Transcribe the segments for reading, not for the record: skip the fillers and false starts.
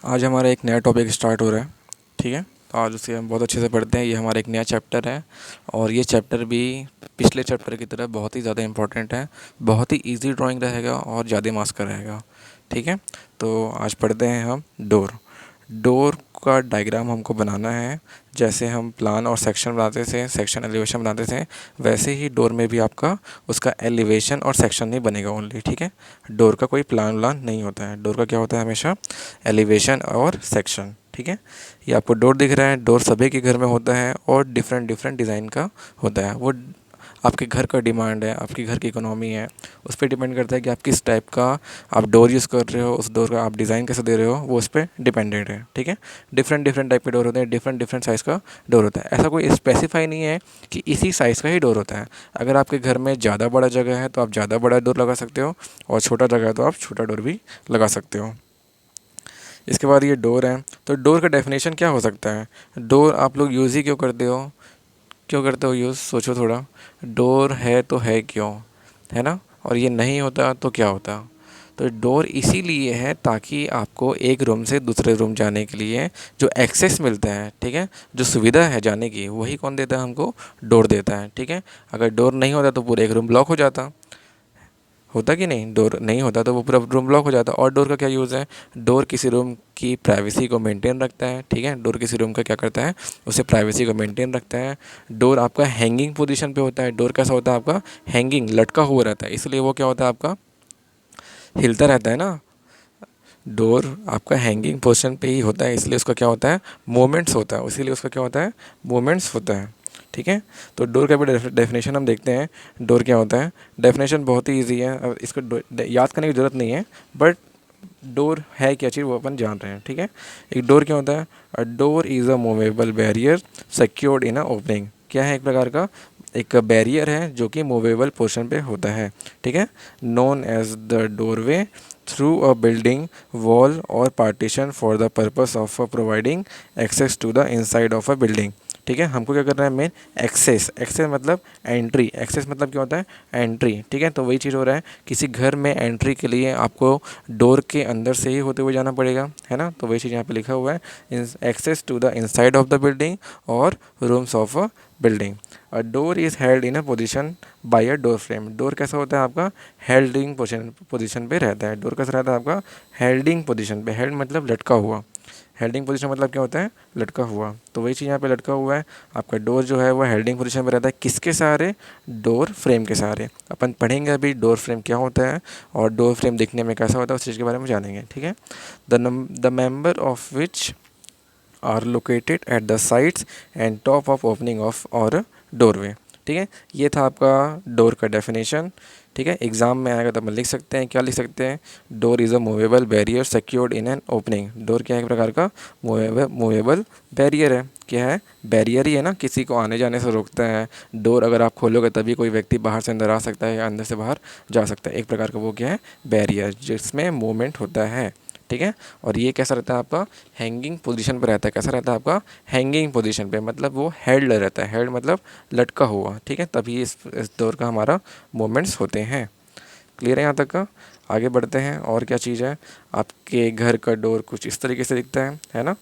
आज हमारा एक नया टॉपिक स्टार्ट हो रहा है। ठीक है, तो आज उसे हम बहुत अच्छे से पढ़ते हैं। ये हमारा एक नया चैप्टर है और ये चैप्टर भी पिछले चैप्टर की तरह बहुत ही ज़्यादा इम्पोर्टेंट है। बहुत ही इजी ड्राइंग रहेगा और ज़्यादा मार्क्स का रहेगा। ठीक है, तो आज पढ़ते हैं हम डोर। डोर का डायग्राम हमको बनाना है। जैसे हम प्लान और सेक्शन बनाते थे, सेक्शन एलिवेशन बनाते थे, वैसे ही डोर में भी आपका उसका एलिवेशन और सेक्शन नहीं बनेगा ओनली। ठीक है, डोर का कोई प्लान व्लान नहीं होता है। डोर का क्या होता है? हमेशा एलिवेशन और सेक्शन। ठीक है, ये आपको डोर दिख रहा है। डोर सभी के घर में होता है और डिफरेंट डिफरेंट डिज़ाइन का होता है। वो आपके घर का डिमांड है, आपकी घर की इकोनॉमी है, उस पर डिपेंड करता है कि आप किस टाइप का आप डोर यूज़ कर रहे हो, उस डोर का आप डिज़ाइन कैसे दे रहे हो, वो उस पर डिपेंडेंट है। ठीक है, डिफरेंट डिफरेंट टाइप के डोर होते हैं, डिफरेंट डिफरेंट साइज़ का डोर होता है। ऐसा कोई स्पेसिफाई नहीं है कि इसी साइज़ का ही डोर होता है। अगर आपके घर में ज़्यादा बड़ा जगह है तो आप ज़्यादा बड़ा डोर लगा सकते हो, और छोटा जगह है तो आप छोटा डोर भी लगा सकते हो। इसके बाद ये डोर है, तो डोर का डेफिनेशन क्या हो सकता है? डोर आप लोग यूज़ ही क्यों करते हो यूज़? सोचो थोड़ा। डोर है तो है क्यों, है ना? और ये नहीं होता तो क्या होता? तो डोर इसीलिए है ताकि आपको एक रूम से दूसरे रूम जाने के लिए जो एक्सेस मिलता है, ठीक है, जो सुविधा है जाने की, वही कौन देता है? हमको डोर देता है। ठीक है, अगर डोर नहीं होता तो पूरा एक रूम ब्लॉक हो जाता। होता कि नहीं? डोर नहीं होता तो वो पूरा रूम ब्लॉक हो जाता। और डोर का क्या यूज़ है? डोर किसी रूम की प्राइवेसी को मेंटेन रखता है। ठीक है, डोर किसी रूम का क्या करता है? उसे प्राइवेसी को मेंटेन रखता है। डोर आपका हैंगिंग पोजीशन पे होता है। डोर कैसा होता है आपका? हैंगिंग, लटका हुआ रहता है, इसलिए वो क्या होता है आपका? हिलता रहता है ना। डोर आपका हैंगिंग पोजीशन पे ही होता है, इसलिए उसका क्या होता है? मोमेंट्स होता है, इसीलिए उसका क्या होता है? मोमेंट्स होता है। ठीक है, तो डोर का भी डेफिनेशन हम देखते हैं। डोर क्या होता है? डेफिनेशन बहुत ही ईजी है, अब इसको याद करने की ज़रूरत नहीं है, बट डोर है क्या चीज़ वो अपन जान रहे हैं। ठीक है, एक डोर क्या होता है? अ door is a movable barrier secured in a opening. क्या है? एक प्रकार का एक बैरियर है जो कि मूवेबल पोर्शन पे होता है। ठीक है, known as the doorway through a building wall और partition for the purpose of providing access to the inside of a building. ठीक है, हमको क्या करना है? Main access. एक्सेस मतलब एंट्री। एक्सेस मतलब क्या होता है? एंट्री। ठीक है, तो वही चीज़ हो रहा है, किसी घर में एंट्री के लिए आपको डोर के अंदर से ही होते हुए जाना पड़ेगा, है ना? तो वही चीज़ यहाँ पे लिखा हुआ है, access to the inside of the building और rooms of a building. A door is held in a position by a door frame. Door कैसा होता है आपका? हेल्डिंग पोजिशन पे रहता है। डोर कैसा रहता है आपका? हेल्डिंग पोजिशन पे। हेल्ड मतलब लटका हुआ। हेल्डिंग पोजीशन मतलब क्या होता है? लटका हुआ। तो वही चीज़ यहाँ पे लटका हुआ है। आपका डोर जो है वो हेल्डिंग पोजीशन पे रहता है, किसके सहारे? डोर फ्रेम के सहारे। अपन पढ़ेंगे अभी डोर फ्रेम क्या होता है और डोर फ्रेम दिखने में कैसा होता है, उस चीज़ के बारे में जानेंगे। ठीक है, the member of which are located at the sides and top of opening of और डोरवे। ठीक है, ये था आपका डोर का डेफिनेशन। ठीक है, एग्जाम में आएगा तो अपन लिख सकते हैं, क्या लिख सकते हैं? Door is a movable barrier secured in an opening. Door क्या है? एक प्रकार का मूवेबल बैरियर है। क्या है? बैरियर ही है ना, किसी को आने जाने से रोकता है। डोर अगर आप खोलोगे तभी कोई व्यक्ति बाहर से अंदर आ सकता है या अंदर से बाहर जा सकता है। एक प्रकार का वो क्या है? बैरियर, जिसमें मूवमेंट होता है। ठीक है, और ये कैसा रहता है आपका? हैंगिंग पोजीशन पे रहता है। कैसा रहता है आपका? हैंगिंग पोजीशन पे, मतलब वो हेल्ड रहता है। हेल्ड मतलब लटका हुआ। ठीक है, तभी इस डोर का हमारा मोमेंट्स होते हैं। क्लियर है यहाँ तक का? आगे बढ़ते हैं। और क्या चीज़ है? आपके घर का डोर कुछ इस तरीके से दिखता है ना?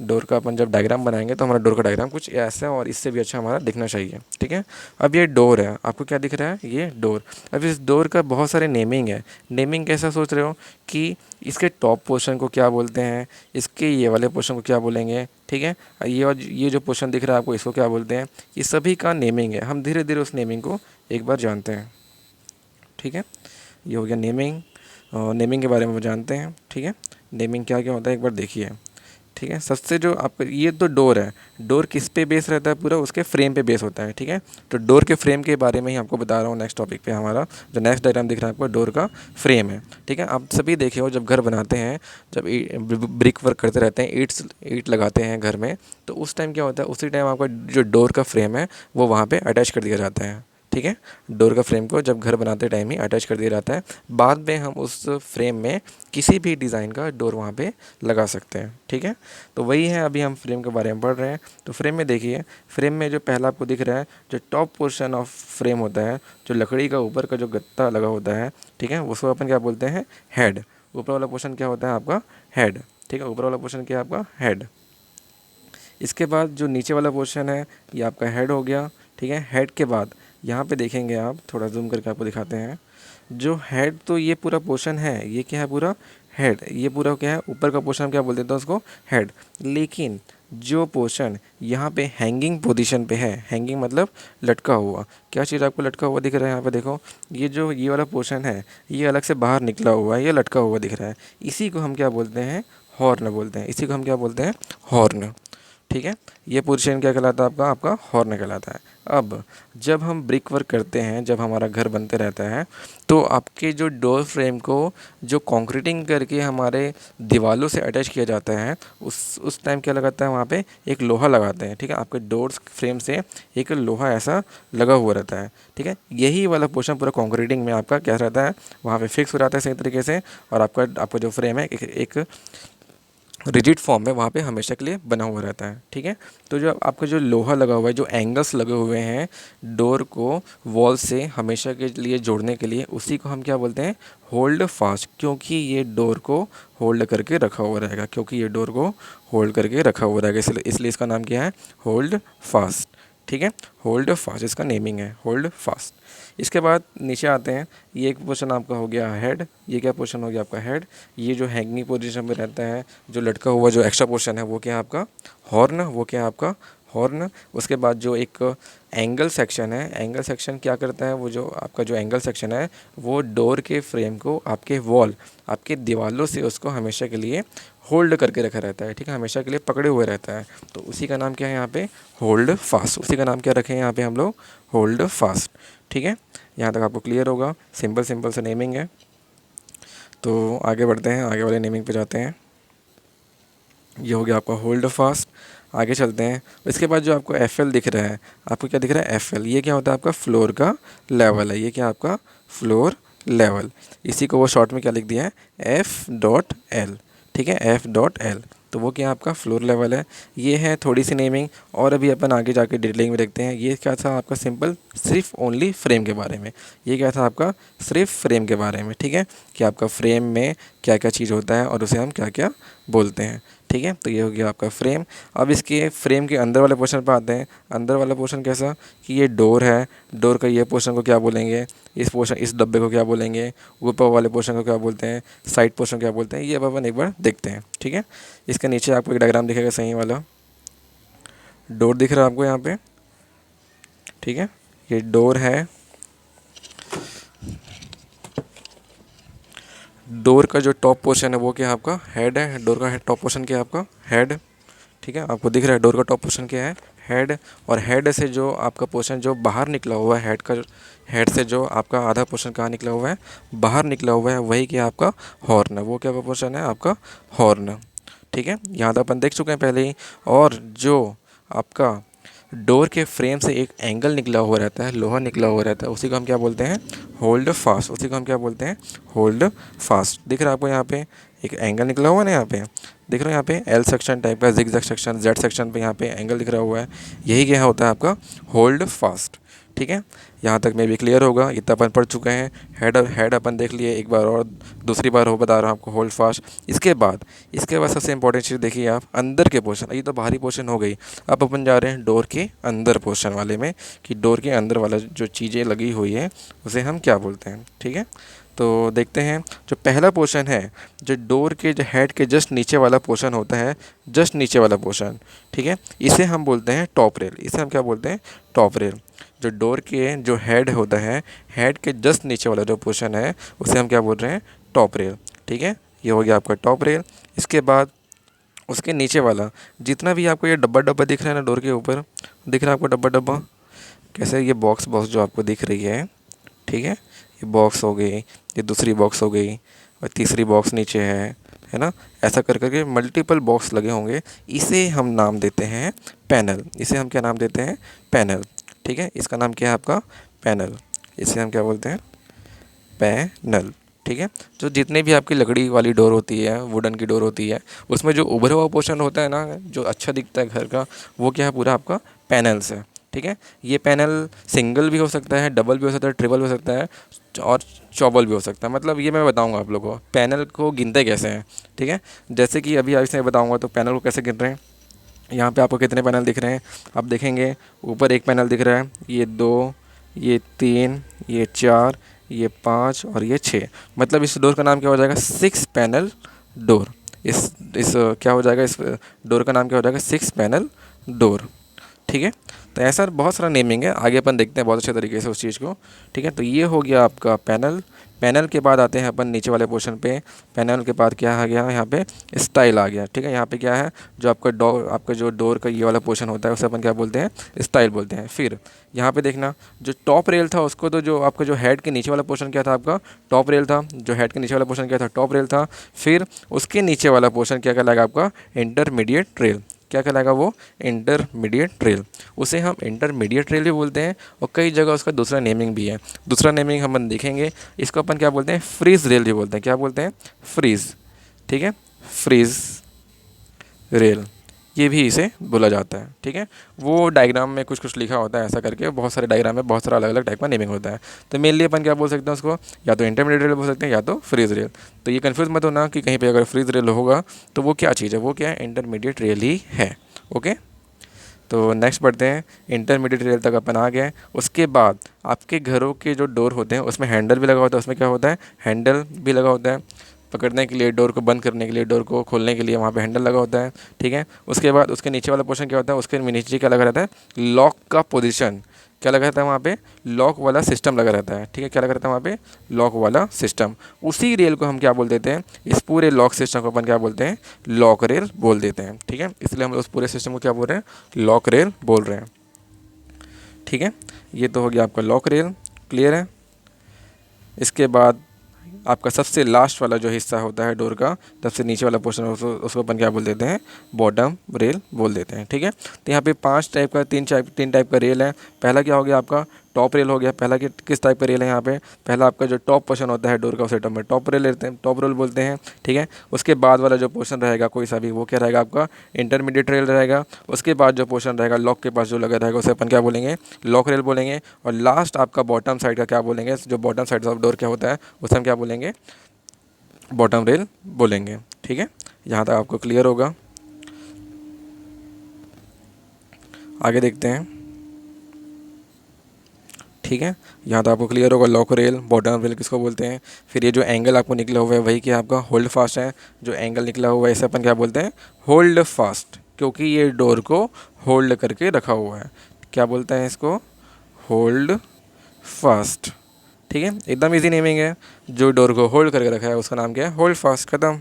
डोर का अपन जब डायग्राम बनाएंगे तो हमारा डोर का डायग्राम कुछ ऐसा है और इससे भी अच्छा हमारा दिखना चाहिए। ठीक है, अब ये डोर है, आपको क्या दिख रहा है? ये डोर। अब इस डोर का बहुत सारे नेमिंग है। नेमिंग कैसा सोच रहे हो कि इसके टॉप पोर्शन को क्या बोलते हैं, इसके ये वाले पोर्शन को क्या बोलेंगे? ठीक है, ये जो पोर्शन दिख रहा है आपको, इसको क्या बोलते हैं? ये सभी का नेमिंग है। हम धीरे धीरे उस नेमिंग को एक बार जानते हैं। ठीक है, ये हो गया नेमिंग। नेमिंग के बारे में जानते हैं। ठीक है, नेमिंग क्या क्या होता है एक बार देखिए। ठीक है, सबसे जो आप, ये तो डोर है। डोर किस पे बेस रहता है? पूरा उसके फ्रेम पे बेस होता है। ठीक है, तो डोर के फ्रेम के बारे में ही आपको बता रहा हूँ। नेक्स्ट टॉपिक पे हमारा जो नेक्स्ट डायग्राम दिख रहा है आपको, डोर का फ्रेम है। ठीक है, आप सभी देखे हो जब घर बनाते हैं, जब ब्रिक वर्क करते रहते हैं, ईट लगाते हैं घर में, तो उस टाइम क्या होता है? उसी टाइम आपका जो डोर का फ्रेम है वो वहाँ पर अटैच कर दिया जाता है। ठीक है, डोर का फ्रेम को जब घर बनाते टाइम ही अटैच कर दिया जाता है। बाद में हम उस फ्रेम में किसी भी डिज़ाइन का डोर वहाँ पे लगा सकते हैं। ठीक है, तो वही है, अभी हम फ्रेम के बारे में पढ़ रहे हैं। तो फ्रेम में देखिए, फ्रेम में जो पहला आपको दिख रहा है, जो टॉप पोर्शन ऑफ फ्रेम होता है, जो लकड़ी का ऊपर का जो गत्ता लगा होता है, ठीक है, उसको अपन क्या बोलते हैं? हेड। ऊपर वाला पोर्शन क्या होता है आपका? हेड। ठीक है, ऊपर वाला पोर्शन क्या है आपका हेड। इसके बाद जो नीचे वाला पोर्शन है ये आपका हेड हो गया। ठीक है, हेड के बाद यहाँ पे देखेंगे आप, थोड़ा जूम करके आपको दिखाते हैं, जो हेड तो ये पूरा पोर्शन है, ये क्या है पूरा हेड, ये पूरा क्या है ऊपर का पोर्शन, क्या बोल देते हैं उसको हेड। लेकिन जो पोर्शन यहाँ पे हैंगिंग पोजीशन पे है, हैंगिंग मतलब लटका हुआ, क्या चीज़ आपको लटका हुआ दिख रहा है यहाँ पे देखो, ये जो ये वाला पोर्शन है ये अलग से बाहर निकला हुआ है, ये लटका हुआ दिख रहा है, इसी को हम क्या बोलते हैं हॉर्न बोलते हैं, इसी को हम क्या बोलते हैं हॉर्न। ठीक है, ये पोजीशन क्या कहलाता है आपका, आपका हॉर्न कहलाता है। अब जब हम ब्रिक वर्क करते हैं, जब हमारा घर बनते रहता है, तो आपके जो डोर फ्रेम को जो कंक्रीटिंग करके हमारे दीवारों से अटैच किया जाता है, उस टाइम क्या लगाता है वहाँ पे एक लोहा लगाते हैं। ठीक है, आपके डोर फ्रेम से एक लोहा ऐसा लगा हुआ रहता है। ठीक है, यही वाला पोर्शन पूरा कंक्रीटिंग में आपका क्या रहता है, वहाँ पे फिक्स हो जाता है सही तरीके से, और आपका जो फ्रेम है एक रिजिड फॉर्म में वहाँ पे हमेशा के लिए बना हुआ रहता है। ठीक है, तो जो आपका जो लोहा लगा हुआ है, जो एंगल्स लगे हुए हैं डोर को वॉल से हमेशा के लिए जोड़ने के लिए, उसी को हम क्या बोलते हैं होल्ड फास्ट, क्योंकि ये डोर को होल्ड करके रखा हुआ रहेगा, क्योंकि ये डोर को होल्ड करके रखा हुआ रहेगा, इसलिए इसका नाम क्या है होल्ड फास्ट। ठीक है, होल्ड फास्ट इसका नेमिंग है, होल्ड फास्ट। इसके बाद नीचे आते हैं, ये एक पोर्शन आपका हो गया हेड, ये क्या पोर्शन हो गया आपका हेड। ये जो हैंगिंग पोजीशन में रहता है, जो लटका हुआ जो एक्स्ट्रा पोर्शन है वो क्या है आपका हॉर्न, वो क्या है आपका हॉर्न। उसके बाद जो एक एंगल सेक्शन है, एंगल सेक्शन क्या करता है, वो जो आपका जो एंगल सेक्शन है वो डोर के फ्रेम को आपके वॉल, आपके दीवारों से उसको हमेशा के लिए होल्ड करके रखा रहता है। ठीक है, हमेशा के लिए पकड़े हुए रहता है, तो उसी का नाम क्या है यहाँ पे होल्ड फास्ट, उसी का नाम क्या रखें यहाँ पे हम लोग होल्ड फास्ट। ठीक है, यहाँ तक आपको क्लियर होगा, सिंपल सिंपल सा नेमिंग है। तो आगे बढ़ते हैं, आगे वाले नेमिंग पे जाते हैं। ये हो गया आपका होल्ड फास्ट। आगे चलते हैं, इसके बाद जो आपको एफ दिख रहा है, आपको क्या दिख रहा है एफ, ये क्या होता है आपका फ्लोर का लेवल है, ये क्या आपका फ्लोर लेवल, इसी को वो शॉर्ट में क्या लिख दिया है F.L। ठीक है, F.L, तो वो क्या आपका फ्लोर लेवल है। ये है थोड़ी सी नेमिंग, और अभी अपन आगे जाके डिटेलिंग में देखते हैं। ये क्या था आपका सिंपल सिर्फ ओनली फ्रेम के बारे में, ये क्या था आपका सिर्फ फ्रेम के बारे में। ठीक है, कि आपका फ्रेम में क्या क्या चीज़ होता है और उसे हम क्या क्या बोलते हैं। ठीक है, तो ये हो गया आपका फ्रेम। अब इसके फ्रेम के अंदर वाले पोर्शन पर आते हैं। अंदर वाला पोर्शन कैसा, कि ये डोर है, डोर का ये पोर्शन को क्या बोलेंगे, इस पोर्शन इस डब्बे को क्या बोलेंगे, ऊपर वाले पोर्शन को क्या बोलते हैं, साइड पोर्शन क्या बोलते हैं, ये अब अपन एक बार देखते हैं। ठीक है, इसके नीचे आपको एक डायग्राम दिखेगा, सही वाला डोर दिख रहा है आपको यहाँ पे। ठीक है, ये डोर है, डोर का जो टॉप पोर्शन है वो क्या है आपका हेड है, डोर का टॉप पोर्शन क्या है आपका हेड। ठीक है, आपको दिख रहा है डोर का टॉप पोर्शन क्या है हेड, और हेड से जो आपका पोर्शन जो बाहर निकला हुआ है, हेड से जो आपका आधा पोर्शन कहाँ निकला हुआ है, बाहर निकला हुआ है, वही क्या आपका हॉर्न है, वो क्या पोर्शन है आपका हॉर्न। ठीक है, यहाँ तक अपन देख चुके हैं पहले ही। और जो आपका डोर के फ्रेम से एक एंगल निकला हुआ रहता है, लोहा निकला हुआ रहता है, उसी को हम क्या बोलते हैं होल्ड फास्ट, उसी को हम क्या बोलते हैं होल्ड फास्ट। दिख रहा है आपको यहाँ पे एक एंगल निकला हुआ है ना, यहाँ पे दिख रहा है, यहाँ पे एल सेक्शन टाइप का, जिगजैग सेक्शन, जेड सेक्शन पे यहाँ पे एंगल दिख रहा हुआ है, यही क्या होता है आपका होल्ड फास्ट। ठीक है, यहाँ तक में भी क्लियर होगा, इतना अपन पढ़ चुके हैं। हेड अपन देख लिए, एक बार और दूसरी बार हो बता रहा हूँ आपको होल्ड फास्ट। इसके बाद सबसे इंपॉर्टेंट चीज़ देखिए आप, अंदर के पोर्शन, ये तो बाहरी पोर्शन हो गई, अब अपन जा रहे हैं डोर के अंदर पोर्शन वाले में, कि डोर के अंदर वाला जो चीज़ें लगी हुई है उसे हम क्या बोलते हैं। ठीक है, तो देखते हैं, जो पहला पोर्शन है, जो डोर के जो हेड के जस्ट नीचे वाला पोर्शन होता है, जस्ट नीचे वाला पोर्शन, ठीक है, इसे हम बोलते हैं टॉप रेल, इसे हम क्या बोलते हैं टॉप रेल। जो डोर के जो हेड होता है, हेड के जस्ट नीचे वाला जो पोर्शन है उसे हम क्या बोल रहे हैं टॉप रेल। ठीक है, ये हो गया आपका टॉप रेल। इसके बाद उसके नीचे वाला जितना भी आपको ये डब्बा डब्बा दिख रहा है ना, डोर के ऊपर दिख रहा है आपको डब्बा डब्बा, कैसे ये बॉक्स जो आपको दिख रही है, ठीक है, ये बॉक्स हो गई, ये दूसरी बॉक्स हो गई, और तीसरी बॉक्स नीचे है ना, ऐसा कर करके मल्टीपल बॉक्स लगे होंगे, इसे हम नाम देते हैं पैनल, इसे हम क्या नाम देते हैं पैनल। ठीक है, इसका नाम क्या है आपका पैनल, इसे हम क्या बोलते हैं पैनल। ठीक है, जो जितने भी आपकी लकड़ी वाली डोर होती है, वुडन की डोर होती है, उसमें जो उभरा हुआ पोर्शन होता है ना, जो अच्छा दिखता है घर का, वो क्या है पूरा आपका पैनल्स है। ठीक है, ये पैनल सिंगल भी हो सकता है, डबल भी हो सकता है, ट्रिपल भी हो सकता है, और चौबल भी हो सकता है। मतलब ये मैं बताऊंगा आप लोगों को पैनल को गिनते कैसे हैं, ठीक है। जैसे कि अभी आपसे बताऊंगा तो पैनल को कैसे गिन रहे हैं। यहाँ पे आपको कितने पैनल दिख रहे हैं, आप देखेंगे ऊपर एक पैनल दिख रहा है, ये 2, ये 3, ये 4, ये 5 और ये 6। मतलब इस डोर का नाम क्या हो जाएगा, 6 पैनल डोर। इस क्या हो जाएगा, इस डोर का नाम क्या हो जाएगा, 6 पैनल डोर, ठीक है। तो ऐसा बहुत सारा नेमिंग है, आगे अपन देखते हैं बहुत अच्छे तरीके से उस चीज़ को, ठीक है। तो ये हो गया आपका पैनल। पैनल के बाद आते हैं अपन नीचे वाले पोर्शन पे। पैनल के बाद क्या आ गया यहाँ पे, स्टाइल आ गया, ठीक है। यहाँ पे क्या है, जो आपका जो डोर का ये वाला पोर्शन होता है उसे अपन क्या बोलते हैं, स्टाइल बोलते हैं। फिर यहाँ पे देखना, जो टॉप रेल था उसको, तो जो आपका जो हेड के नीचे वाला पोर्शन क्या था, आपका टॉप रेल था। जो हेड के नीचे वाला पोर्शन क्या था, टॉप रेल था। फिर उसके नीचे वाला पोर्शन क्या कहलाएगा, आपका इंटरमीडिएट रेल। क्या कहलाएगा वो, इंटरमीडिएट रेल। उसे हम इंटरमीडिएट रेल भी बोलते हैं, और कई जगह उसका दूसरा नेमिंग भी है। दूसरा नेमिंग हम देखेंगे, इसको अपन क्या बोलते हैं, फ्रीज रेल भी बोलते हैं। क्या बोलते हैं, फ्रीज, ठीक है, फ्रीज रेल, ये भी इसे बोला जाता है, ठीक है। वो डायग्राम में कुछ कुछ लिखा होता है ऐसा करके, बहुत सारे डायग्राम में बहुत सारा अलग अलग टाइप का नेमिंग होता है। तो मेनली अपन क्या बोल सकते हैं उसको, या तो इंटरमीडिएट रेल बोल सकते हैं या तो फ्रीज रेल। तो ये कन्फ्यूज मत होना कि कहीं पे अगर फ्रीज रेल होगा तो वो क्या चीज़ है, वो क्या है, इंटरमीडिएट रेल ही है, ओके। तो नेक्स्ट बढ़ते हैं, इंटरमीडिएट रेल तक अपन आ गए। उसके बाद आपके घरों के जो डोर होते हैं उसमें हैंडल भी लगा होता है। उसमें क्या होता है, हैंडल भी लगा होता है, पकड़ने के लिए, डोर को बंद करने के लिए, डोर को खोलने के लिए वहाँ पे हैंडल लगा होता है, ठीक है। उसके बाद उसके नीचे वाला पोर्शन क्या होता है, उसके नीचे क्या लगा रहता है, लॉक का पोजीशन क्या लगा रहता है वहाँ पे, लॉक वाला सिस्टम लगा रहता है, ठीक है। क्या लगा रहता है वहाँ पे, लॉक वाला सिस्टम। उसी रेल को हम क्या बोल देते हैं, इस पूरे लॉक सिस्टम को अपन क्या बोलते हैं, लॉक रेल बोल देते हैं, ठीक है। इसलिए हम उस पूरे सिस्टम को क्या बोल रहे हैं, लॉक रेल बोल रहे हैं, ठीक है। ये तो हो गया आपका लॉक रेल, क्लियर है। इसके बाद आपका सबसे लास्ट वाला जो हिस्सा होता है डोर का, सबसे नीचे वाला पोर्शन, उसको अपन क्या बोल देते हैं, बॉटम रेल बोल देते हैं, ठीक है। तो यहाँ पे 5 टाइप का, तीन टाइप का रेल है। पहला क्या हो गया आपका, टॉप रेल हो गया। पहला किस टाइप का रेल है यहाँ पे, पहला आपका जो टॉप पोर्शन होता है डोर का, उसे टॉप में टॉप रेल लेते हैं, टॉप रेल बोलते हैं, ठीक है। उसके बाद वाला जो पोर्शन रहेगा कोई सा भी, वो क्या रहेगा, आपका इंटरमीडिएट रेल रहेगा। उसके बाद जो पोर्शन रहेगा लॉक के पास जो लगा रहेगा उसे अपन क्या बोलेंगे, लॉक रेल बोलेंगे। और लास्ट आपका बॉटम साइड का क्या बोलेंगे, जो बॉटम साइड ऑफ डोर क्या होता है उसे हम क्या बोलेंगे, बॉटम रेल बोलेंगे, ठीक है। यहाँ तक आपको क्लियर होगा। आगे देखते हैं, ठीक है। यहाँ तो आपको क्लियर होगा, लॉक रेल, बॉटम रेल किसको बोलते हैं। फिर ये जो एंगल आपको निकला हुआ है वही क्या आपका होल्ड फास्ट है। जो एंगल निकला हुआ है इसे अपन क्या बोलते हैं, होल्ड फास्ट, क्योंकि ये डोर को होल्ड करके रखा हुआ है। क्या बोलते हैं इसको, होल्ड फास्ट, ठीक है। एकदम इजी नेमिंग है, जो डोर को होल्ड करके रखा है उसका नाम क्या है, होल्ड फास्ट, खत्म।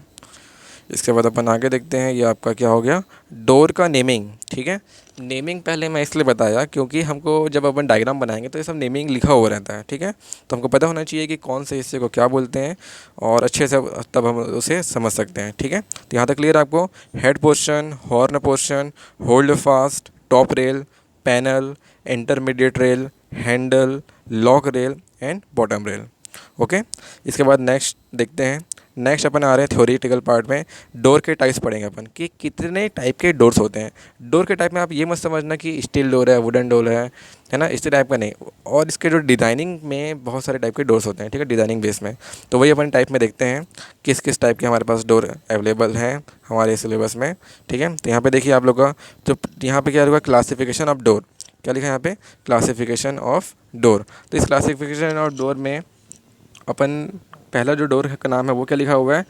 इसके बाद अपन आगे देखते हैं, ये आपका क्या हो गया, डोर का नेमिंग, ठीक है। नेमिंग पहले मैं इसलिए बताया क्योंकि हमको जब अपन डायग्राम बनाएंगे तो ये सब नेमिंग लिखा हुआ रहता है, ठीक है। तो हमको पता होना चाहिए कि कौन से हिस्से को क्या बोलते हैं, और अच्छे से तब हम उसे समझ सकते हैं, ठीक है। तो यहाँ तक क्लियर आपको, head portion, horn portion, hold fast, top rail, panel, intermediate rail, handle, lock rail and bottom rail, okay. इसके बाद नेक्स्ट देखते हैं, नेक्स्ट अपन आ रहे हैं थ्योरेटिकल पार्ट में। डोर के टाइप्स पढ़ेंगे अपन कि कितने टाइप के डोर्स होते हैं। डोर के टाइप में आप ये मत समझना कि स्टील डोर है, वुडन डोर है ना, इस टाइप का नहीं। और इसके जो डिज़ाइनिंग में बहुत सारे टाइप के डोर्स होते हैं, ठीक है, डिज़ाइनिंग बेस में। तो वही अपन टाइप में देखते हैं किस किस टाइप के हमारे पास डोर अवेलेबल हैं हमारे सिलेबस में, ठीक है। तो यहाँ पर देखिए आप लोग का, तो यहाँ पर क्या होगा, क्लासिफिकेशन ऑफ डोर, क्या लिखा है यहाँ पे, क्लासिफिकेशन ऑफ डोर। तो इस क्लासिफिकेशन ऑफ डोर में अपन पहला जो डोर का नाम है वो क्या लिखा हुआ है,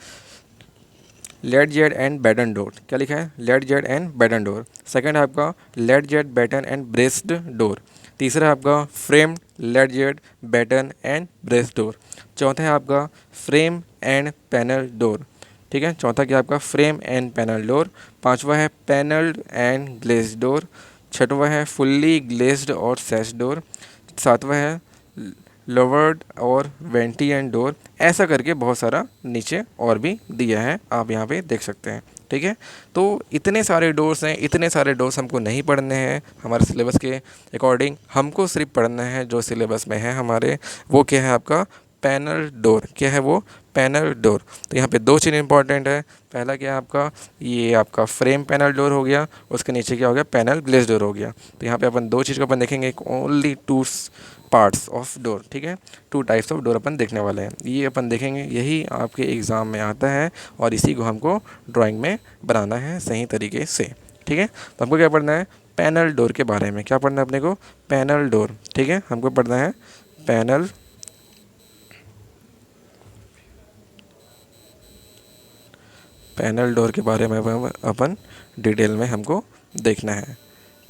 ledged and batten door. क्या लिखा है, ledged and batten door. Second है आपका ledged batten and braced door. तीसरा है आपका frame ledged batten and braced door. चौथा है आपका फ्रेम एंड पैनल डोर, ठीक है। चौथा क्या आपका फ्रेम एंड पैनल डोर। पांचवा है पैनल्ड एंड ग्लेज्ड डोर। छठवां है फुल्ली ग्लेज्ड और सैश डोर। सातवां है लोवर्ड और वेंटी एंड डोर। ऐसा करके बहुत सारा नीचे और भी दिया है, आप यहाँ पे देख सकते हैं, ठीक है। तो इतने सारे डोर्स हैं, इतने सारे डोर्स हमको नहीं पढ़ने हैं हमारे सिलेबस के अकॉर्डिंग। हमको सिर्फ पढ़ना है जो सिलेबस में है हमारे, वो क्या है आपका पैनल डोर। क्या है वो, पैनल डोर। तो यहाँ पे 2 चीज़ इंपॉर्टेंट है। पहला क्या है आपका, ये आपका फ्रेम पैनल डोर हो गया, उसके नीचे क्या हो गया, पैनल ग्लेज डोर हो गया। तो यहाँ पे अपन 2 चीज़ को अपन देखेंगे, ओनली पार्ट्स ऑफ डोर, ठीक है, 2 टाइप्स ऑफ डोर अपन देखने वाले हैं। ये अपन देखेंगे, यही आपके एग्ज़ाम में आता है और इसी को हमको ड्राइंग में बनाना है सही तरीके से, ठीक है। तो हमको क्या पढ़ना है, पैनल डोर के बारे में क्या पढ़ना है अपने को, पैनल डोर, ठीक है। हमको पढ़ना है पैनल डोर के बारे में अपन डिटेल में हमको देखना है,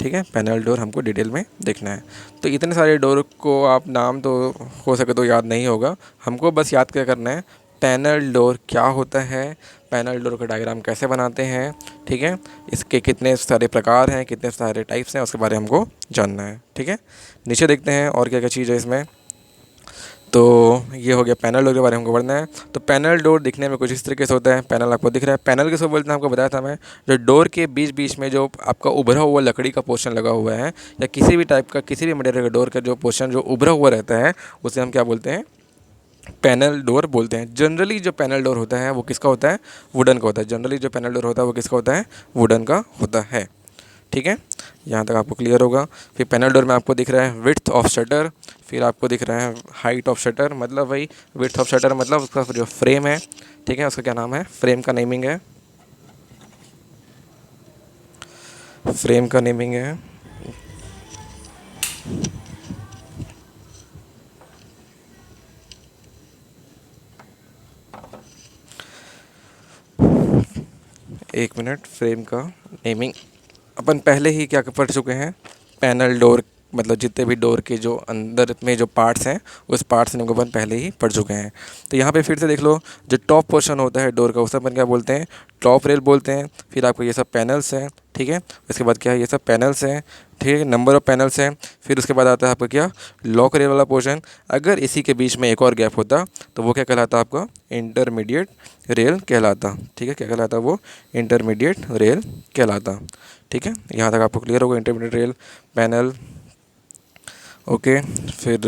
ठीक है। पैनल डोर हमको डिटेल में देखना है। तो इतने सारे डोर को आप नाम तो हो सके तो याद नहीं होगा, हमको बस याद क्या करना है, पैनल डोर क्या होता है, पैनल डोर का डायग्राम कैसे बनाते हैं, ठीक है, इसके कितने सारे प्रकार हैं, कितने सारे टाइप्स हैं, उसके बारे में हमको जानना है, ठीक है। नीचे देखते हैं और क्या क्या चीज़ है इसमें। तो ये हो गया पैनल डोर के बारे में हमको पढ़ना है। तो पैनल डोर दिखने में कुछ इस तरीके से होता है, पैनल आपको दिख रहा है। पैनल किसको बोलते हैं आपको बताया था मैं, जो डोर के बीच बीच में जो आपका उभरा हुआ लकड़ी का पोर्शन लगा हुआ है, या किसी भी टाइप का किसी भी मटेरियल का डोर का जो पोर्शन जो उभरा हुआ रहता है, उसे हम क्या बोलते हैं, पैनल डोर बोलते हैं। जनरली जो पैनल डोर होता है वो किसका होता है, वुडन का होता है। जनरली जो पैनल डोर होता है वो किसका होता है, वुडन का होता है, ठीक है। यहाँ तक आपको क्लियर होगा। फिर पैनल डोर में आपको दिख रहा है विड्थ ऑफ शटर, फिर आपको दिख रहा है हाइट ऑफ शटर, मतलब वही विड्थ ऑफ शटर मतलब उसका जो फ्रेम है, ठीक है, उसका क्या नाम है, फ्रेम का नेमिंग है, फ्रेम का नेमिंग है। एक मिनट, फ्रेम का नेमिंग अपन पहले ही क्या पढ़ चुके हैं, पैनल डोर मतलब जितने भी डोर के जो अंदर में जो पार्ट्स हैं उस पार्ट्स ने अपन पहले ही पढ़ चुके हैं। तो यहाँ पे फिर से देख लो, जो टॉप पोर्शन होता है डोर का उसे अपन क्या बोलते हैं, टॉप रेल बोलते हैं। फिर आपको ये सब पैनल्स हैं, ठीक है, उसके बाद क्या है, ये सब पैनल्स हैं, ठीक है, नंबर ऑफ पैनल्स हैं। फिर उसके बाद आता है आपका क्या, लॉक रेल वाला पोर्शन। अगर इसी के बीच में एक और गैप होता तो वो क्या कहलाता आपका, इंटरमीडिएट रेल कहलाता, ठीक है, क्या कहलाता वो, इंटरमीडिएट रेल कहलाता, ठीक है। यहाँ तक आपको क्लियर होगा, इंटरमीडिएट रेल, पैनल, ओके। फिर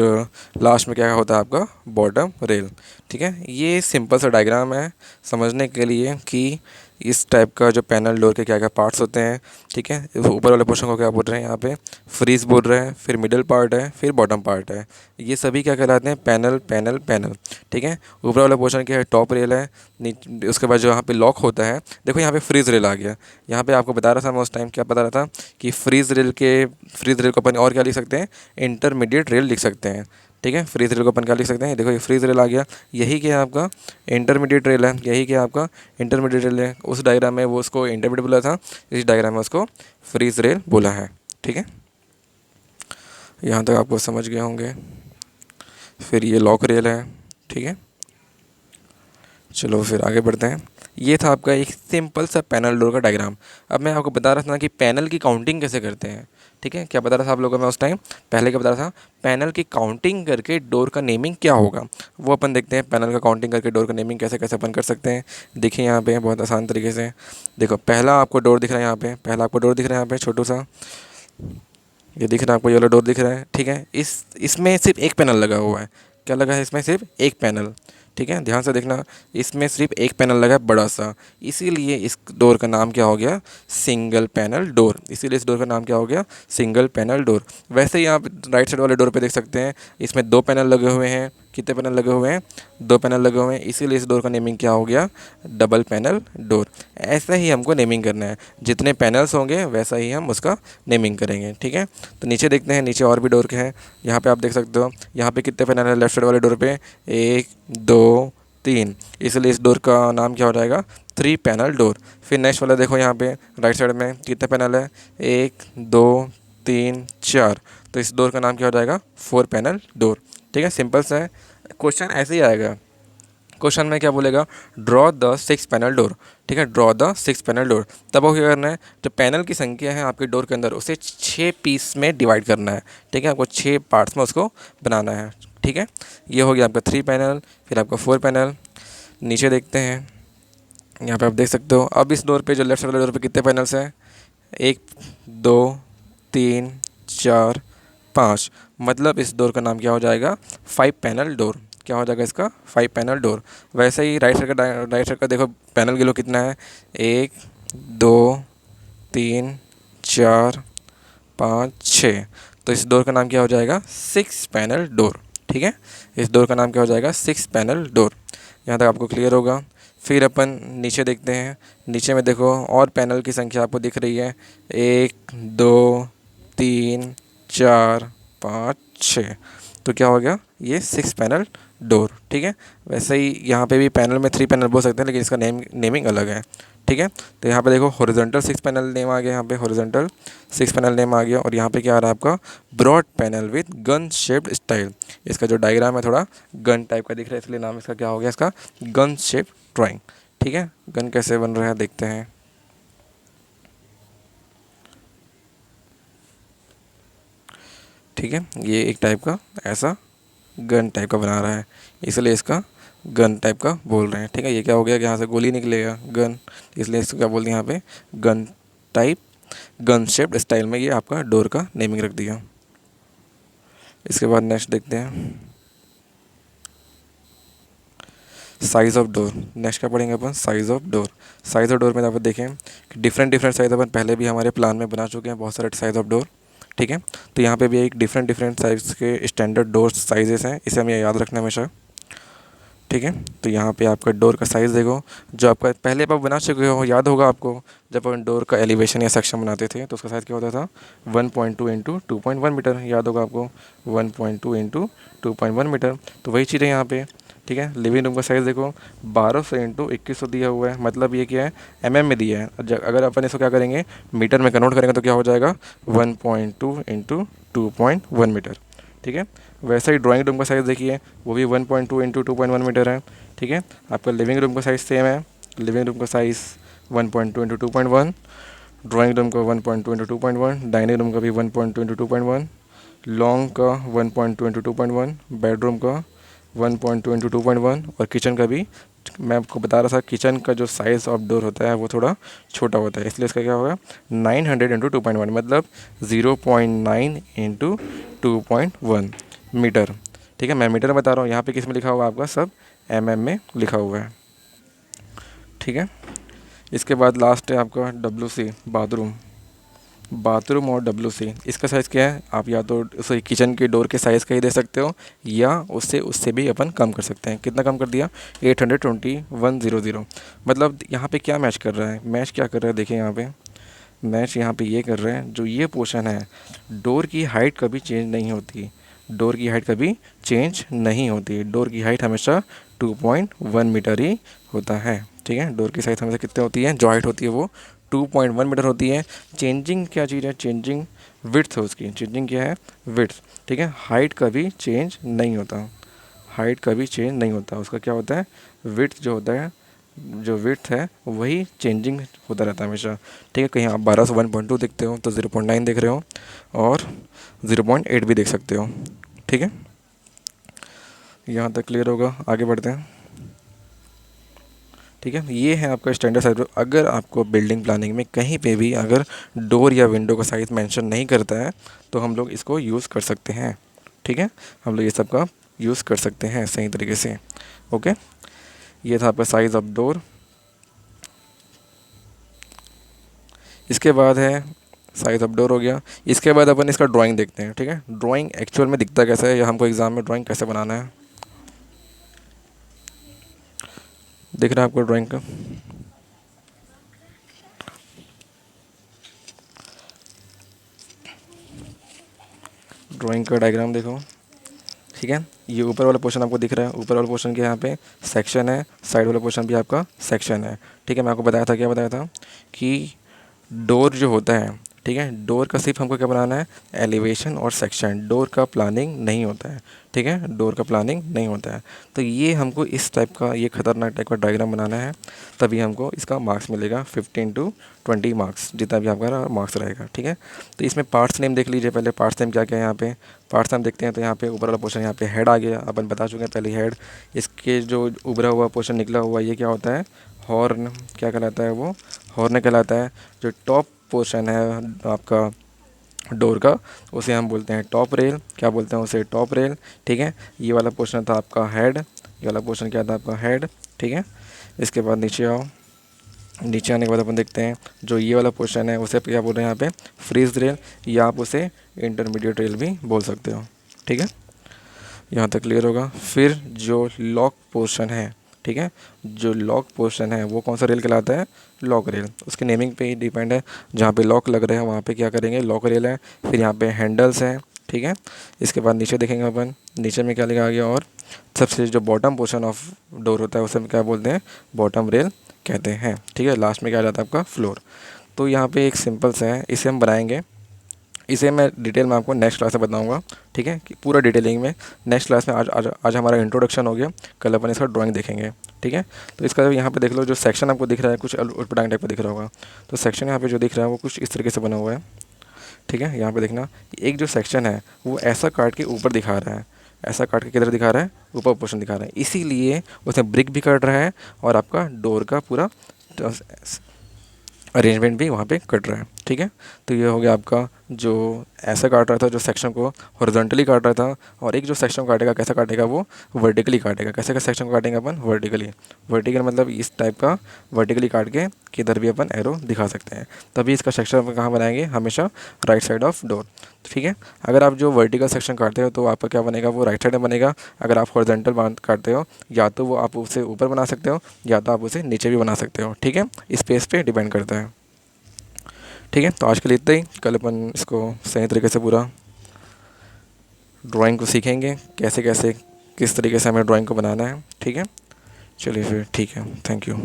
लास्ट में क्या होता है आपका, बॉटम रेल, ठीक है। ये सिंपल सा डायग्राम है समझने के लिए कि इस टाइप का जो पैनल डोर के क्या क्या पार्ट्स होते हैं, ठीक है। ऊपर वाले पोर्शन को क्या बोल रहे हैं यहाँ पे, फ्रीज बोल रहे हैं, फिर मिडिल पार्ट है, फिर बॉटम पार्ट है। ये सभी क्या कहलाते हैं, पैनल पैनल पैनल, ठीक है। ऊपर वाला पोर्शन क्या है, टॉप रेल है, उसके बाद जो यहाँ पे लॉक होता है, देखो यहाँ पे फ्रीज रेल आ गया। यहाँ पे आपको बता रहा था मैं उस टाइम, क्या बता रहा था कि फ्रीज रेल को अपन और क्या लिख सकते हैं, इंटरमीडिएट रेल लिख सकते हैं, ठीक है। फ्रीज रेल को अपन क्या लिख सकते हैं, देखो ये फ्रीज रेल आ गया, यही क्या है आपका इंटरमीडिएट रेल है, यही क्या आपका इंटरमीडिएट रेल है। उस डायग्राम में वो उसको इंटरमीडिएट बोला था, इस डायग्राम में उसको फ्रीज रेल बोला है, ठीक है। यहाँ तक आपको समझ गए होंगे। फिर ये लॉक रेल है, ठीक है। चलो फिर आगे बढ़ते हैं। ये था आपका एक सिंपल सा पैनल डोर का डायग्राम। अब मैं आपको बता रहा था कि पैनल की काउंटिंग कैसे करते हैं, ठीक है। क्या बता रहा था आप लोगों को मैं उस टाइम, पहले क्या बता रहा था, पैनल की काउंटिंग करके डोर का नेमिंग क्या होगा वो अपन देखते हैं। पैनल का काउंटिंग करके डोर का नेमिंग कैसे कैसे अपन कर सकते हैं, देखिए यहाँ पे बहुत आसान तरीके से। देखो पहला आपको डोर दिख रहा है यहाँ पे, पहला आपको डोर दिख रहा है यहाँ पे छोटू सा, ये दिख रहा है आपको, ये वाला डोर दिख रहा है, ठीक है। इसमें सिर्फ एक पैनल लगा हुआ है, क्या लगा है इसमें, सिर्फ एक पैनल, ठीक है। ध्यान से देखना, इसमें सिर्फ एक पैनल लगा है बड़ा सा, इसीलिए इस डोर का नाम क्या हो गया, सिंगल पैनल डोर। इसीलिए इस डोर का नाम क्या हो गया, सिंगल पैनल डोर। वैसे ही आप राइट साइड वाले डोर पे देख सकते हैं, इसमें 2 पैनल लगे हुए हैं, कितने पैनल लगे हुए हैं, 2 पैनल लगे हुए हैं, इसीलिए इस डोर का नेमिंग क्या हो गया, डबल पैनल डोर। ऐसा ही हमको नेमिंग करना है, जितने पैनल्स होंगे वैसा ही हम उसका नेमिंग करेंगे, ठीक है। तो नीचे देखते हैं, नीचे और भी डोर के हैं। यहाँ पे आप देख सकते हो, यहाँ पे कितने पैनल है लेफ्ट साइड वाले डोर पे, 1 2 3, इसलिए इस डोर का नाम क्या हो जाएगा, 3 पैनल डोर। फिर नेक्स्ट वाला देखो यहाँ पे राइट साइड में कितने पैनल है, 1 2 3 4, तो इस डोर का नाम क्या हो जाएगा, 4 पैनल डोर, ठीक है। सिंपल सा है, क्वेश्चन ऐसे ही आएगा। क्वेश्चन में क्या बोलेगा, ड्रॉ द 6 पैनल डोर, ठीक है, ड्रॉ द 6 पैनल डोर। तब वो क्या करना है, जो पैनल की संख्या है आपके डोर के अंदर उसे 6 पीस में डिवाइड करना है, ठीक है, आपको 6 पार्ट्स में उसको बनाना है, ठीक है। ये हो गया आपका 3 पैनल, फिर आपका 4 पैनल। नीचे देखते हैं, यहाँ पे आप देख सकते हो, अब इस डोर पे जो लेफ्ट साइड वाले डोर पे कितने पैनल्स हैं, 1 2 3 4 5, मतलब इस डोर का नाम क्या हो जाएगा, 5 पैनल डोर। क्या हो जाएगा इसका, 5 पैनल डोर। वैसे ही राइट साइड का देखो पैनल गिलो कितना है, 1 2 3 4 5 6, तो इस डोर का नाम क्या हो जाएगा, 6 पैनल डोर। ठीक है, इस डोर का नाम क्या हो जाएगा, 6 पैनल डोर। यहाँ तक आपको क्लियर होगा। फिर अपन नीचे देखते हैं। नीचे में देखो और पैनल की संख्या आपको दिख रही है, 1 2 3 4 5 6। तो क्या हो गया, ये 6 पैनल डोर। ठीक है, वैसे ही यहाँ पे भी पैनल में 3 पैनल बोल सकते हैं, लेकिन इसका नेमिंग अलग है। ठीक है, तो यहाँ पे देखो हॉरिजॉन्टल 6 पैनल नेम आ गया, यहाँ पे हॉरिजॉन्टल 6 पैनल नेम आ गया। और यहाँ पे क्या आ रहा है आपका, broad panel with gun shaped style. इसका जो डायग्राम है थोड़ा गन टाइप का दिख रहा है, इसलिए नाम इसका क्या हो गया, इसका गन शेप ड्राइंग। ठीक है, गन कैसे बन रहा है देखते हैं। ठीक है, ये एक टाइप का ऐसा गन टाइप का बना रहा है, इसलिए इसका गन टाइप का बोल रहे हैं। ठीक है, ये क्या हो गया कि यहाँ से गोली निकलेगा गन, इसलिए इसको क्या बोलते हैं यहाँ पे, gun type, gun shaped style में ये आपका डोर का नेमिंग रख दिया। इसके बाद नेक्स्ट देखते हैं, साइज़ ऑफ डोर। नेक्स्ट क्या पढ़ेंगे अपन, size of door. Size of door में आप देखें कि डिफरेंट डिफरेंट साइज़ अपन पहले भी हमारे प्लान में बना चुके हैं, बहुत सारे साइज़ ऑफ डोर। ठीक है, तो यहाँ पे भी एक डिफरेंट डिफरेंट साइज़ के स्टैंडर्ड डोर साइजेस हैं, इसे हमें याद रखना हमेशा। ठीक है, तो यहाँ पे आपका डोर का साइज़ देखो, जो आपका पहले आप बना चुके हो, याद होगा आपको, जब अपन डोर का एलिवेशन या सेक्शन बनाते थे तो उसका साइज़ क्या होता था, 1.2 इंटू 2.1 मीटर। याद होगा आपको, 1.2 इंटू 2.1 मीटर। तो वही चीज़ है यहाँ पे। ठीक है, लिविंग रूम का साइज़ देखो 1200 इंटू 2100 दिया हुआ है, मतलब ये क्या है, में दिया है। अगर अपन इसको क्या करेंगे, मीटर में कन्वर्ट करेंगे तो क्या हो जाएगा, 1.2 इंटू 2.1 मीटर। ठीक है, वैसा ही ड्राइंग रूम का साइज़ देखिए, वो भी 1.2 इंटू 2.1 मीटर है। ठीक है, आपका लिविंग रूम का साइज़ सेम है, लिविंग रूम का साइज़ 1.2 इंटू 2.1, ड्राइंग रूम का 1.2 इंटू 2.1, डाइनिंग रूम का भी 1.2 इंटू 2.1, लॉन्ग का 1.2 इंटू 2.1, बेडरूम का 1.2 इंटू 2.1, और किचन का भी, मैं आपको बता रहा था किचन का जो साइज़ ऑफ डोर होता है वो थोड़ा छोटा होता है, इसलिए इसका क्या होगा, 900 इंटू 2.1, मतलब 0.9 इंटू 2.1 मीटर। ठीक है, मैं मीटर बता रहा हूँ, यहाँ पे किस में लिखा हुआ है आपका, सब में लिखा हुआ है। ठीक है, इसके बाद लास्ट है आपका WC, बाथरूम। बाथरूम और WC, इसका साइज़ क्या है, आप या तो उसे किचन के डोर के साइज़ का ही दे सकते हो, या उससे भी अपन कम कर सकते हैं। कितना कम कर दिया, 821.00। मतलब यहाँ पे क्या मैच कर रहा है, मैच क्या कर रहा है, देखिए यहाँ पे मैच यहाँ पे ये कर रहे हैं, जो ये पोर्शन है, डोर की हाइट कभी चेंज नहीं होती, डोर की हाइट कभी चेंज नहीं होती। डोर की हाइट हमेशा 2.1 मीटर ही होता है। ठीक है, डोर की साइज़ हमेशा कितने होती है, जो हाइट होती है वो 2.1 मीटर होती है। चेंजिंग क्या चीज़ है, चेंजिंग विड्थ है उसकी, चेंजिंग क्या है, विड्थ। ठीक है, हाइट कभी चेंज नहीं होता, हाइट कभी चेंज नहीं होता, उसका क्या होता है, विड्थ जो होता है, जो विड्थ है वही चेंजिंग होता रहता है हमेशा। ठीक है, कहीं आप 12 से 1.2 देखते हो तो 0.9 देख रहे हो, और 0.8 भी देख सकते हो। ठीक है, यहाँ तक क्लियर होगा, आगे बढ़ते हैं। ठीक है, ये है आपका स्टैंडर्ड साइज। अगर आपको बिल्डिंग प्लानिंग में कहीं पे भी अगर डोर या विंडो का साइज़ मेंशन नहीं करता है तो हम लोग इसको यूज़ कर सकते हैं। ठीक है, हम लोग ये सब का यूज़ कर सकते हैं सही तरीके से। ओके, ये था आपका साइज़ ऑफ डोर। इसके बाद है साइज़ ऑफ डोर हो गया। इसके बाद अपन इसका ड्राइंग देखते हैं। ठीक है, ड्राइंग एक्चुअल में दिखता कैसा है, या हमको एग्ज़ाम में ड्राइंग कैसे बनाना है, दिख रहा है आपको ड्राइंग का। ड्राइंग का डायग्राम देखो। ठीक है, ये ऊपर वाला पोर्शन आपको दिख रहा है, ऊपर वाला पोर्शन के यहाँ पे सेक्शन है, साइड वाला पोर्शन भी आपका सेक्शन है। ठीक है, मैं आपको बताया था, क्या बताया था कि डोर जो होता है, ठीक है, डोर का सिर्फ हमको क्या बनाना है, एलिवेशन और सेक्शन, डोर का प्लानिंग नहीं होता है। ठीक है, डोर का प्लानिंग नहीं होता है। तो ये हमको इस टाइप का, ये खतरनाक टाइप का डायग्राम बनाना है, तभी हमको इसका मार्क्स मिलेगा 15 to 20 मार्क्स, जितना भी आपका मार्क्स रहेगा। ठीक है, तो इसमें पार्ट्स नेम देख लीजिए पहले, पार्ट्स नेम क्या क्या है यहाँ पे, पार्ट्स नेम देखते हैं। तो यहाँ पे ऊपर वाला पोर्शन, यहाँ पे हेड आ गया, अपन बता चुके हैं पहले हेड। इसके जो उभरा हुआ पोर्शन निकला हुआ, ये क्या होता है, हॉर्न, क्या कहलाता है वो, हॉर्न कहलाता है। जो टॉप पोर्शन है आपका डोर का, उसे हम बोलते हैं टॉप रेल, क्या बोलते हैं उसे, टॉप रेल। ठीक है, ये वाला पोर्शन था आपका हेड, ये वाला पोर्शन क्या था आपका हेड। ठीक है, इसके बाद नीचे आओ, नीचे आने के बाद अपन देखते हैं जो ये वाला पोर्शन है उसे क्या बोल रहे हैं यहाँ पे, फ्रीज रेल, या आप उसे इंटरमीडिएट रेल भी बोल सकते हो। ठीक है, यहाँ तक क्लियर होगा। फिर जो लॉक पोर्शन है, ठीक है, जो लॉक पोर्शन है वो कौन सा रेल कहलाता है, लॉक रेल। उसके नेमिंग पे ही डिपेंड है, जहाँ पे लॉक लग रहे हैं वहाँ पे क्या करेंगे, लॉक रेल है। फिर यहाँ पे हैंडल्स हैं, ठीक है। इसके बाद नीचे देखेंगे अपन, नीचे में क्या लिखा गया, और सबसे जो बॉटम पोर्शन ऑफ डोर होता है उसे हम क्या बोलते हैं, बॉटम रेल कहते हैं। ठीक है, लास्ट में क्या आ जाता है आपका, फ्लोर। तो यहाँ पे एक सिंपल सा है, इसे हम बनाएंगे। इसे मैं डिटेल में आपको नेक्स्ट क्लास में बताऊंगा। ठीक है, कि पूरा डिटेलिंग में नेक्स्ट क्लास में। आज हमारा इंट्रोडक्शन हो गया, कल अपन इसका ड्राइंग देखेंगे। ठीक है, तो इसका यहाँ पे देख लो, जो सेक्शन आपको दिख रहा है कुछ उटपटांग टाइप का दिख रहा होगा। तो सेक्शन यहाँ पे जो दिख रहा है वो कुछ इस तरीके से बना हुआ है। ठीक है, यहाँ पे देखना, एक जो सेक्शन है वो ऐसा काट के ऊपर दिखा रहा है, ऐसा काट के किधर दिखा रहा है, ऊपर पोर्शन दिखा रहा है, इसीलिए उसमें ब्रिक भी कट रहा है और आपका डोर का पूरा अरेंजमेंट भी वहाँ पे कट रहा है। ठीक है, तो ये हो गया आपका, जो ऐसा काट रहा था, जो सेक्शन को हॉरिजॉन्टली काट रहा था, और एक जो सेक्शन काटेगा कैसा काटेगा, वो वर्टिकली काटेगा। कैसे का सेक्शन को काटेंगे अपन, वर्टिकली। वर्टिकल मतलब इस टाइप का वर्टिकली काट के किधर भी अपन एरो दिखा सकते हैं। तभी इसका सेक्शन अपन कहाँ बनाएंगे, हमेशा राइट साइड ऑफ डोर। ठीक है, अगर आप जो वर्टिकल सेक्शन काटते हो तो आपका क्या बनेगा, वो राइट साइड में बनेगा। अगर आप हॉरिजॉन्टल बांध काटते हो, या तो वो आप उसे ऊपर बना सकते हो, या तो आप उसे नीचे भी बना सकते हो। ठीक है, स्पेस पे डिपेंड करता है। ठीक है, तो आज के लिए इतना ही। कल अपन इसको सही तरीके से पूरा ड्राइंग को सीखेंगे, कैसे कैसे किस तरीके से हमें ड्राइंग को बनाना है। ठीक है, चलिए फिर, ठीक है, थैंक यू।